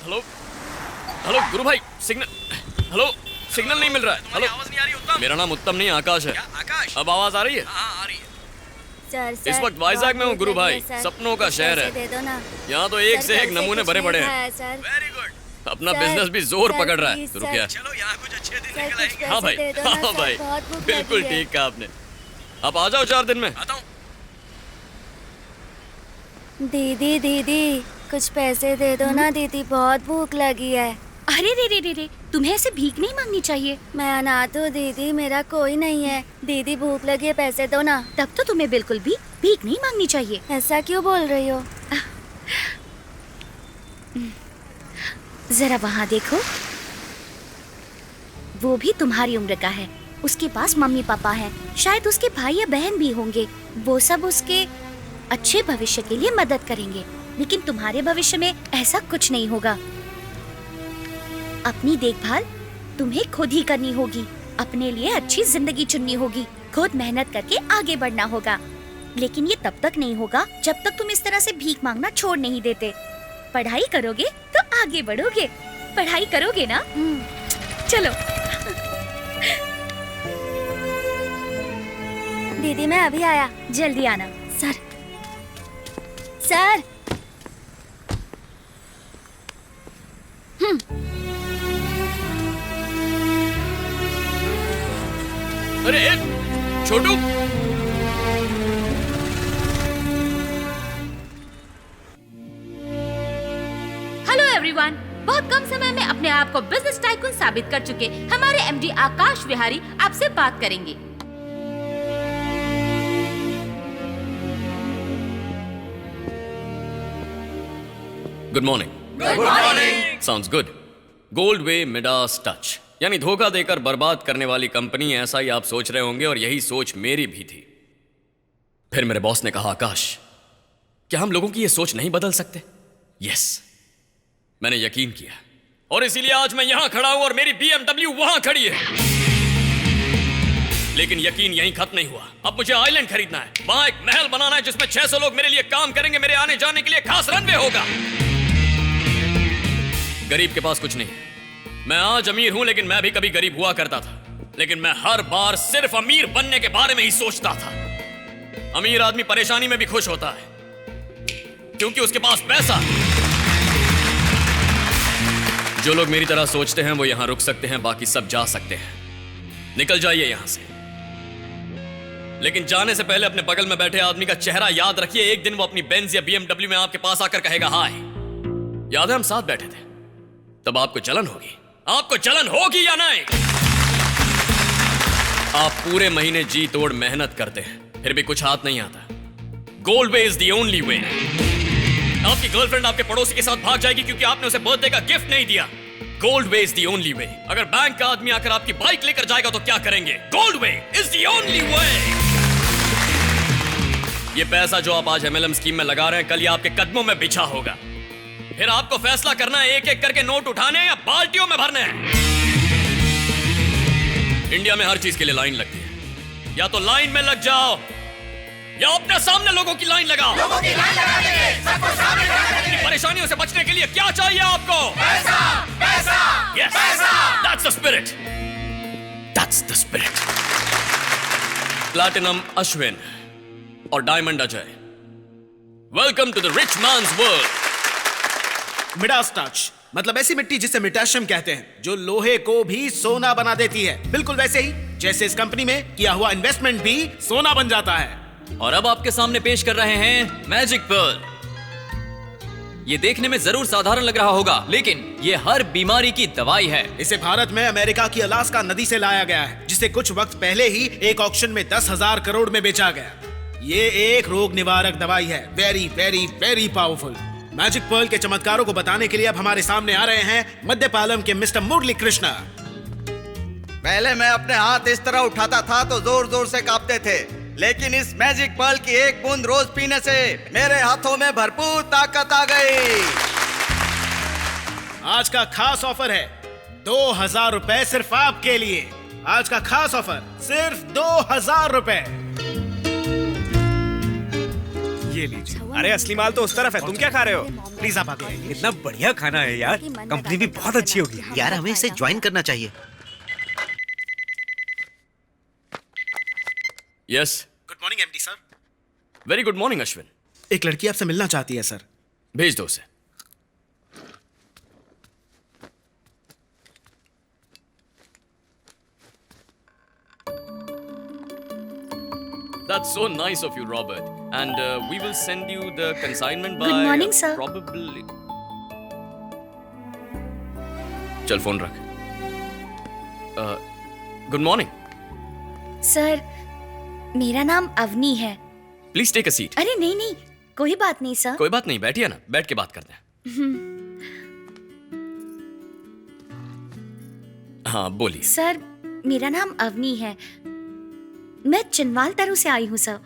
Hello hello गुरु भाई, signal, hello signal नहीं मिल रहा है। हेलो, आवाज नहीं आ रही। उत्तम, मेरा नाम उत्तम नहीं आकाश है। आकाश, अब आवाज आ रही है? हाँ आ रही है। सर, इस वक्त वाइजैक में हूँ गुरु भाई, सपनों का शहर है। दे दो ना। यहाँ तो एक से एक नमूने भरे पड़े हैं। वेरी गुड, अपना बिजनेस भी जोर पकड़ रहा है। तो रुकिए, चलो यहाँ कुछ अच्छे दिन निकल आएंगे। हाँ भाई, हाँ भाई, बिल्कुल ठीक कहा आपने। आप आ जाओ 4 दिन में। आता हूँ। दीदी दीदी कुछ पैसे दे दो ना दीदी, बहुत भूख लगी है। अरे रे रे रे रे, तुम्हें ऐसे भीख नहीं मांगनी चाहिए। मैं अनाथ हूँ दीदी, मेरा कोई नहीं है। दीदी भूख लगी है, पैसे दो ना। तब तो तुम्हें बिल्कुल भी भीख नहीं मांगनी चाहिए। ऐसा क्यों बोल रही हो? जरा वहाँ देखो, वो भी तुम्हारी उम्र का है। उसके पास मम्मी पापा हैं, शायद उसके भाई या बहन भी होंगे। वो सब उसके अच्छे भविष्य के लिए मदद करेंगे, लेकिन तुम्हारे भविष्य में ऐसा कुछ नहीं होगा। अपनी देखभाल तुम्हें खुद ही करनी होगी। अपने लिए अच्छी जिंदगी चुननी होगी। खुद मेहनत करके आगे बढ़ना होगा। लेकिन ये तब तक नहीं होगा जब तक तुम इस तरह से भीख मांगना छोड़ नहीं देते। पढ़ाई करोगे तो आगे बढ़ोगे। पढ़ाई करोगे ना? चलो। दीदी मैं अभी आया। जल्दी आना। Sir, sir. अरे छोटू, हेलो एवरीवन, बहुत कम समय में अपने आप को बिजनेस टाइकून साबित कर चुके हमारे एमडी आकाश विहारी आपसे बात करेंगे। Good morning. Good morning. Sounds good. Gold वे मिडास टच, यानी धोखा देकर बर्बाद करने वाली कंपनी। ऐसा ही आप सोच रहे होंगे और यही सोच मेरी भी थी। फिर मेरे बॉस ने कहा, आकाश क्या हम लोगों की ये सोच नहीं बदल सकते? यस, मैंने यकीन किया और इसीलिए आज मैं यहां खड़ा हूं और मेरी BMW वहां खड़ी है। लेकिन यकीन यहीं खत्म नहीं हुआ। अब मुझे आइलैंड खरीदना है, वहां एक महल बनाना है जिसमें 600 लोग मेरे लिए काम करेंगे। मेरे आने जाने के लिए खास रनवे होगा। गरीब के पास कुछ नहीं है। मैं आज अमीर हूं, लेकिन मैं भी कभी गरीब हुआ करता था। लेकिन मैं हर बार सिर्फ अमीर बनने के बारे में ही सोचता था। अमीर आदमी परेशानी में भी खुश होता है क्योंकि उसके पास पैसा। जो लोग मेरी तरह सोचते हैं वो यहां रुक सकते हैं, बाकी सब जा सकते हैं। निकल जाइए यहां से। लेकिन जाने से पहले अपने बगल में बैठे आदमी का चेहरा याद रखिए। एक दिन वो अपनी बेंज या BMW में आपके पास आकर कहेगा, हाय याद है हम साथ बैठे थे? तब आपको जलन होगी। आपको जलन होगी या नहीं? आप पूरे महीने जी तोड़ मेहनत करते हैं, फिर भी कुछ हाथ नहीं आता। Gold way is the only way. आपकी गर्लफ्रेंड आपके पड़ोसी के साथ भाग जाएगी क्योंकि आपने उसे बर्थडे का गिफ्ट नहीं दिया। Gold way is the only way. अगर बैंक का आदमी आकर आपकी बाइक लेकर जाएगा तो क्या करेंगे? Gold way is the only way. ये पैसा जो आप आज MLM स्कीम में लगा रहे हैं, कल ये आपके कदमों में बिछा होगा। फिर आपको फैसला करना है एक एक करके नोट उठाने या बाल्टियों में भरने हैं। इंडिया में हर चीज के लिए लाइन लगती है। या तो लाइन में लग जाओ या अपने सामने लोगों की लाइन लगाओ। लोगों की लाइन लगा देंगे, सबको सामने लगा देंगे। परेशानियों से बचने के लिए क्या चाहिए आपको? पैसा, पैसा, yes, पैसा। That's the spirit. That's the spirit. Platinum Ashwin और diamond Ajay, welcome to the rich man's world. Midas touch मतलब ऐसी मिट्टी जिसे मिटाशियम कहते हैं, जो लोहे को भी सोना बना देती है। बिल्कुल वैसे ही जैसे इस कंपनी में किया हुआ इन्वेस्टमेंट भी सोना बन जाता है। और अब आपके सामने पेश कर रहे हैं मैजिक पर्ल। ये देखने में जरूर साधारण लग रहा होगा, लेकिन ये हर बीमारी की दवाई है। इसे भारत में अमेरिका की अलास्का नदी से लाया गया है, जिसे कुछ वक्त पहले ही एक ऑक्शन में 10,000 करोड़ में बेचा गया। ये एक रोग निवारक दवाई है। Very very very powerful. Magic Perl के चमत्कारों को बताने के लिए अब हमारे सामने आ रहे हैं मध्यपालम के मिस्टर मुरली कृष्णा। पहले मैं अपने हाथ इस तरह उठाता था तो जोर जोर से कांपते थे, लेकिन इस मैजिक पर्ल की एक बूंद रोज पीने से मेरे हाथों में भरपूर ताकत आ गई। आज का खास ऑफर है 2,000 रुपए सिर्फ आपके लिए। आज का खास ऑफर सिर्फ 2,000 रुपए। ये लीजिए। अरे असली माल तो उस तरफ है, तुम क्या खा रहे हो? प्लीज आप आगे आइए। इतना बढ़िया खाना है यार, कंपनी भी बहुत अच्छी होगी। यार हमें इसे ज्वाइन करना चाहिए। Yes, good morning MD sir. Very good morning Ashwin. एक लड़की आपसे मिलना चाहती है सर। भेज दो उसे। That's so nice of you, Robert. And we will send you the consignment by. Good morning, sir. Probably. चल फोन रख। Good morning. सर, मेरा नाम अवनी है। Please take a seat. अरे नहीं नहीं, कोई बात नहीं सर। कोई बात नहीं, बैठिए ना, बैठ के बात करते हैं। हाँ बोलिए। सर, मेरा नाम अवनी है। मैं चिनवाल तरु से आई हूँ सर।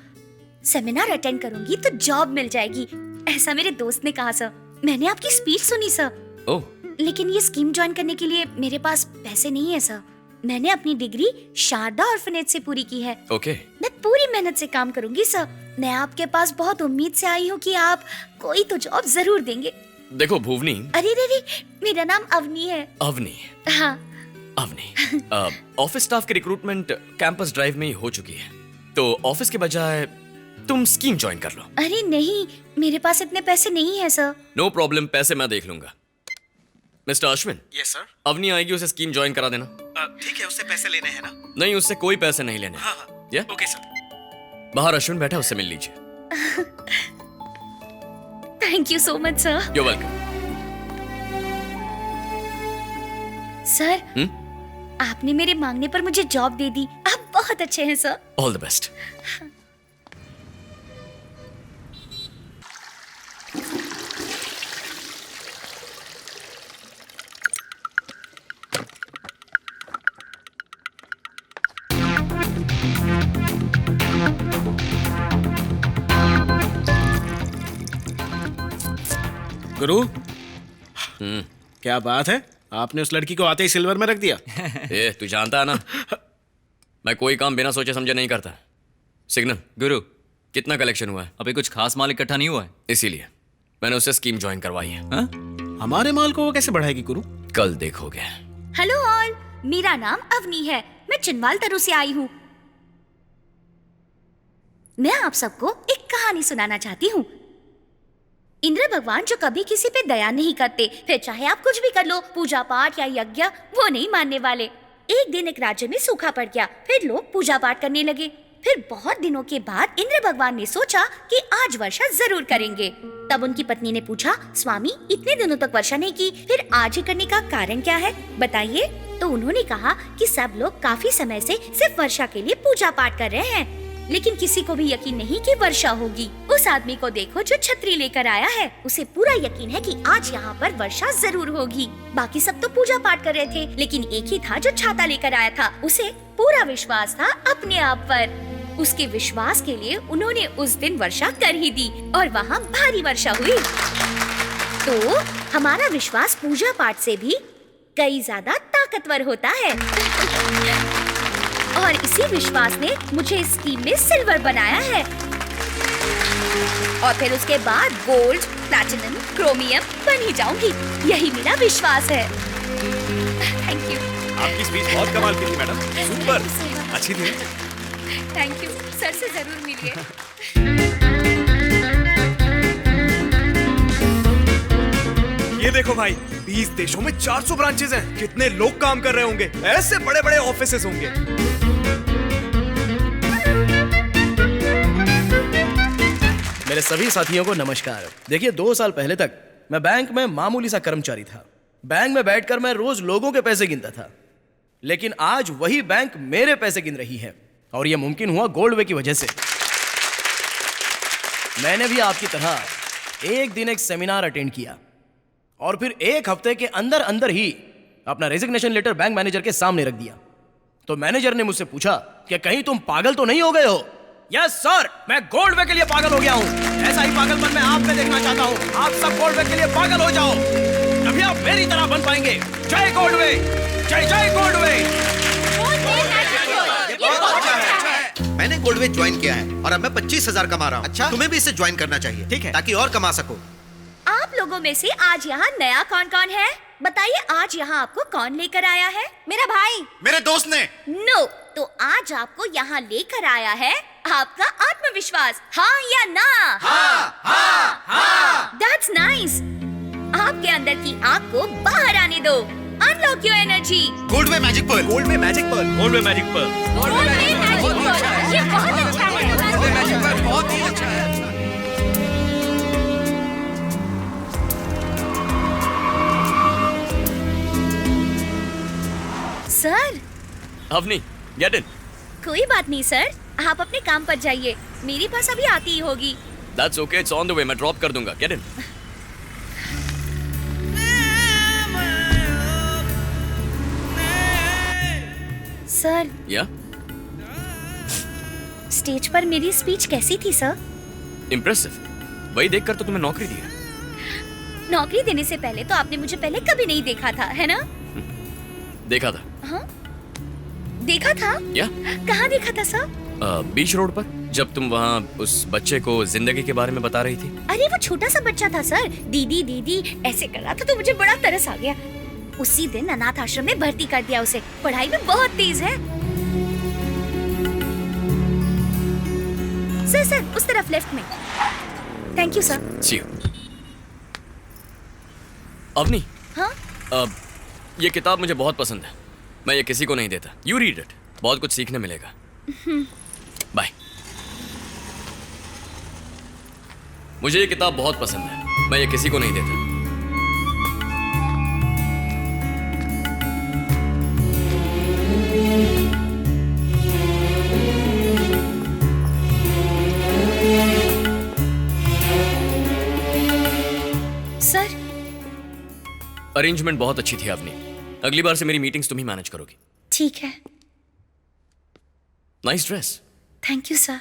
सेमिनार अटेंड करूंगी तो जॉब मिल जाएगी, ऐसा मेरे दोस्त ने कहा सर। मैंने आपकी स्पीच सुनी सर। ओह, लेकिन ये स्कीम ज्वाइन करने के लिए मेरे पास पैसे नहीं है सर। मैंने अपनी डिग्री शारदा ऑर्फनेज से पूरी की है। ओके। मैं पूरी मेहनत से काम करूंगी सर। मैं आपके पास बहुत उम्मीद से आई हूँ कि आप कोई तो जॉब जरूर देंगे। देखो भुवनी। अरे रे रे, मेरा नाम अवनी है। अवनी। हाँ। अवनी, ऑफिस स्टाफ की रिक्रूटमेंट कैंपस ड्राइव में ही हो चुकी है, तो ऑफिस के बजाय तुम स्कीम ज्वाइन कर लो। अरे नहीं, मेरे पास इतने पैसे नहीं है सर। नो प्रॉब्लम, पैसे मैं देख लूंगा। Mister Ashwin. Yes sir. Avni आएगी, उसे स्कीम ज्वाइन करा देना। ठीक है, उससे पैसे लेने हैं ना? नहीं, उससे कोई पैसे नहीं लेने। हाँ हाँ। या? Okay sir. बाहर अश्विन बैठा, उससे मिल लीजिए। Thank you so much sir. You welcome. Sir, आपने मेरे मांगने पर मुझे जॉब दे दी। आप बहुत अच्छे हैं सर। All the best. गुरु, क्या बात है, आपने उस लड़की को आते ही सिल्वर में रख दिया। ए, तू जानता है ना, मैं कोई काम बिना सोचे समझे नहीं करता। सिग्नल गुरु, कितना कलेक्शन हुआ है? अभी कुछ खास माल इकट्ठा नहीं हुआ है। इसीलिए मैंने उससे स्कीम ज्वाइन करवाई है। हाँ? हमारे माल को वो कैसे बढ़ाएगी गुरु? कल देखोगे। हेलो ऑल, मेरा नाम अवनी है। मैं चिनवाल तरु से आई हूँ। मैं आप सबको एक कहानी सुनाना चाहती हूँ। इंद्र भगवान जो कभी किसी पे दया नहीं करते, फिर चाहे आप कुछ भी कर लो, पूजा पाठ या यज्ञ, वो नहीं मानने वाले। एक दिन एक राज्य में सूखा पड़ गया, फिर लोग पूजा पाठ करने लगे। फिर बहुत दिनों के बाद इंद्र भगवान ने सोचा कि आज वर्षा जरूर करेंगे। तब उनकी पत्नी ने पूछा, स्वामी इतने दिनों तक वर्षा नहीं की, फिर आज ही करने का कारण क्या है, बताइए। तो उन्होंने कहा कि सब लोग काफी समय से सिर्फ वर्षा के लिए पूजा पाठ कर रहे हैं, लेकिन किसी को भी यकीन नहीं कि वर्षा होगी। उस आदमी को देखो जो छतरी लेकर आया है, उसे पूरा यकीन है कि आज यहाँ पर वर्षा जरूर होगी। बाकी सब तो पूजा पाठ कर रहे थे, लेकिन एक ही था जो छाता लेकर आया था। उसे पूरा विश्वास था अपने आप पर। उसके विश्वास के लिए उन्होंने उस दिन वर्षा कर ही दी और वहाँ भारी वर्षा हुई। तो हमारा विश्वास पूजा पाठ से भी कई ज्यादा ताकतवर होता है। और इसी विश्वास ने मुझे इस स्कीम में सिल्वर बनाया है, और फिर उसके बाद गोल्ड, प्लैटिनम, क्रोमियम बन ही जाऊंगी। यही मेरा विश्वास है। Thank you. आपकी स्पीच बहुत कमाल की थी मैडम, सुपर, अच्छी थी। थैंक यू सर, से जरूर मिलिए। ये देखो भाई, 20 देशों में 400 ब्रांचेस हैं। कितने लोग काम कर रहे होंगे, ऐसे बड़े बड़े ऑफिसेस होंगे। मेरे सभी साथियों को नमस्कार। देखिए, 2 साल पहले तक मैं बैंक में मामूली सा कर्मचारी था। बैंक में बैठकर मैं रोज लोगों के पैसे गिनता था, लेकिन आज वही बैंक मेरे पैसे गिन रही है, और यह मुमकिन हुआ गोल्डवे की वजह से। मैंने भी आपकी तरह एक दिन एक सेमिनार अटेंड किया, और फिर 1 हफ्ते के अंदर अंदर ही अपना रेजिग्नेशन लेटर बैंक मैनेजर के सामने रख दिया। तो मैनेजर ने मुझसे पूछा कि कहीं तुम पागल तो नहीं हो गए हो? यस सर, मैं गोल्डवे के लिए पागल हो गया हूँ। ऐसा ही पागलपन मैं आप में देखना चाहता हूँ। आप सब गोल्डवे के लिए पागल हो जाओ, तभी आप मेरी तरह बन पाएंगे। जय गोल्डवे, जय जय गोल्डवे। मैंने गोल्डवे ज्वाइन किया है और अब मैं 25,000 कमा रहा हूँ। अच्छा, तुम्हें भी इसे ज्वाइन करना चाहिए, ठीक है, ताकि और कमा सको। आप लोगों में से आज यहाँ नया कौन कौन है? बताइए, आज यहाँ आपको कौन लेकर आया है? मेरा भाई। मेरे दोस्त ने। नो, तो आज आपको यहाँ लेकर आया है आपका आत्मविश्वास, हाँ या ना? That's nice. आपके अंदर की आग को बाहर आने दो। Unlock your energy. Goldway magic pearl. Goldway magic pearl. Goldway magic pearl. ये बहुत अच्छा है। बहुत ही अच्छा है। Sir, Avni, get in. कोई बात नहीं सर, आप अपने काम पर जाइए, मेरे पास अभी आती ही होगी। That's okay, it's on the way, मैं ड्रॉप कर दूंगा। Get in. सर, या स्टेज पर मेरी स्पीच कैसी थी सर? इम्प्रेसिव। वही देखकर तो तुम्हें नौकरी दी है। नौकरी देने से पहले तो आपने मुझे पहले कभी नहीं देखा था, है ना? देखा था। हाँ? देखा था? या कहाँ देखा था सर? बीच रोड पर, जब तुम वहाँ उस बच्चे को जिंदगी के बारे में बता रही थी। अरे वो छोटा सा बच्चा था सर, दीदी दीदी ऐसे कर रहा था तो मुझे बड़ा तरस आ गया। उसी दिन अनाथ आश्रम में भर्ती कर दिया उसे, पढ़ाई में बहुत तेज है। सर सर, उस तरफ लेफ्ट में। Thank you sir. See you. Avni, हाँ? ये किताब मुझे बहुत पसंद है, मैं ये किसी को नहीं देता। यू रीड इट, बहुत कुछ सीखने मिलेगा। बाय। मुझे ये किताब बहुत पसंद है, मैं ये किसी को नहीं देता। सर, अरेंजमेंट बहुत अच्छी थी अवनी, अगली बार से मेरी मीटिंग्स तुम ही मैनेज करोगी। ठीक है। Nice dress. Thank you sir.